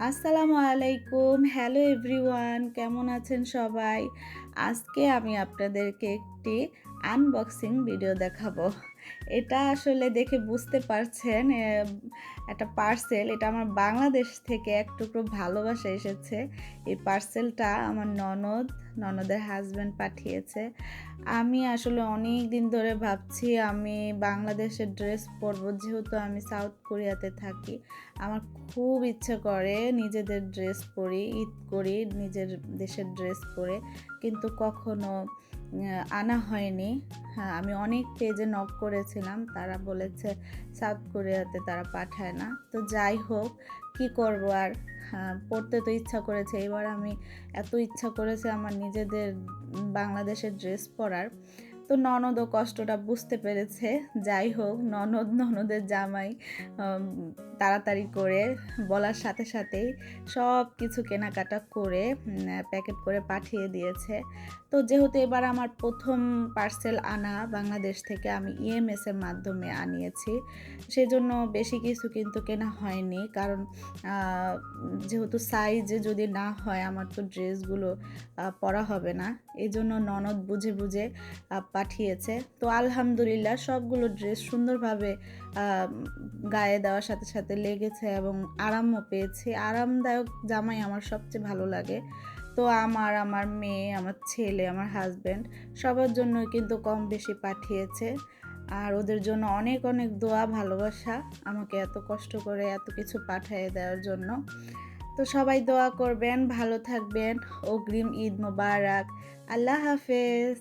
আসসালামু আলাইকুম। Hello everyone, কেমন আছেন সবাই? আজকে আমি আপনাদেরকে একটি আনবক্সিং ভিডিও দেখাবো। এটা আসলে দেখে বুঝতে পারছেন একটা পার্সেল। এটা আমার বাংলাদেশ থেকে এক টুকরো ভালোবাসা এসেছে। এই পার্সেলটা আমার ননদের হাসব্যান্ড পাঠিয়েছে। আমি আসলে অনেক দিন ধরে ভাবছি আমি বাংলাদেশের ড্রেস পরবো, যেহেতু আমি সাউথ কোরিয়াতে থাকি। আমার খুব ইচ্ছা করে নিজেদের ড্রেস পরি, ঈদ করি নিজের দেশের ড্রেস পরে, কিন্তু কখনো আনা হয়নি। হ্যাঁ, আমি অনেক পেজে নক করেছিলাম, তারা বলেছে সাউথ কোরিয়াতে তারা পাঠায় না। তো যাই হোক, কি করব আর, হ্যাঁ, পড়তে তো ইচ্ছা করেছে। এবার আমি এত ইচ্ছা করেছে আমার নিজেদের বাংলাদেশের ড্রেস পরার। তো ননদও কষ্টটা বুঝতে পেরেছে। যাই হোক, ননদের জামাই আম তাড়াতাড়ি করে বলার সাথে সাথেই সব কিছু কেনাকাটা করে প্যাকেট করে পাঠিয়ে দিয়েছে। তো যেহেতু এবার আমার ১ম পার্সেল আনা বাংলাদেশ থেকে, আমি ইএমএস এর মাধ্যমে আনিয়েছি। সেজন্য বেশি কিছু কিন্তু কেনা হয়নি। কারণ আ যেহেতু সাইজে যদি না হয় আমার তো ড্রেসগুলো পরা হবে না। এজন্য ননদ বুঝে পাঠিয়েছে। তো আলহামদুলিল্লাহ সবগুলো ড্রেস সুন্দরভাবে আ গায়ে দেওয়ার সাথে সাথে লেগেছে এবং আরামও পেয়েছি। আরামদায়ক জামাই আমার সবচেয়ে ভালো লাগে। তো আমার মেয়ে, আমার ছেলে, আমার হাসব্যান্ড সবার জন্যই কিন্তু কম বেশি পাঠিয়েছে। আর ওদের জন্য অনেক অনেক দোয়া, ভালোবাসা আমাকে এত কষ্ট করে এত কিছু পাঠিয়ে দেওয়ার জন্য। তো সবাই দোয়া করবেন, ভালো থাকবেন। অগ্রিম ঈদ মোবারক। আল্লাহ হাফেজ।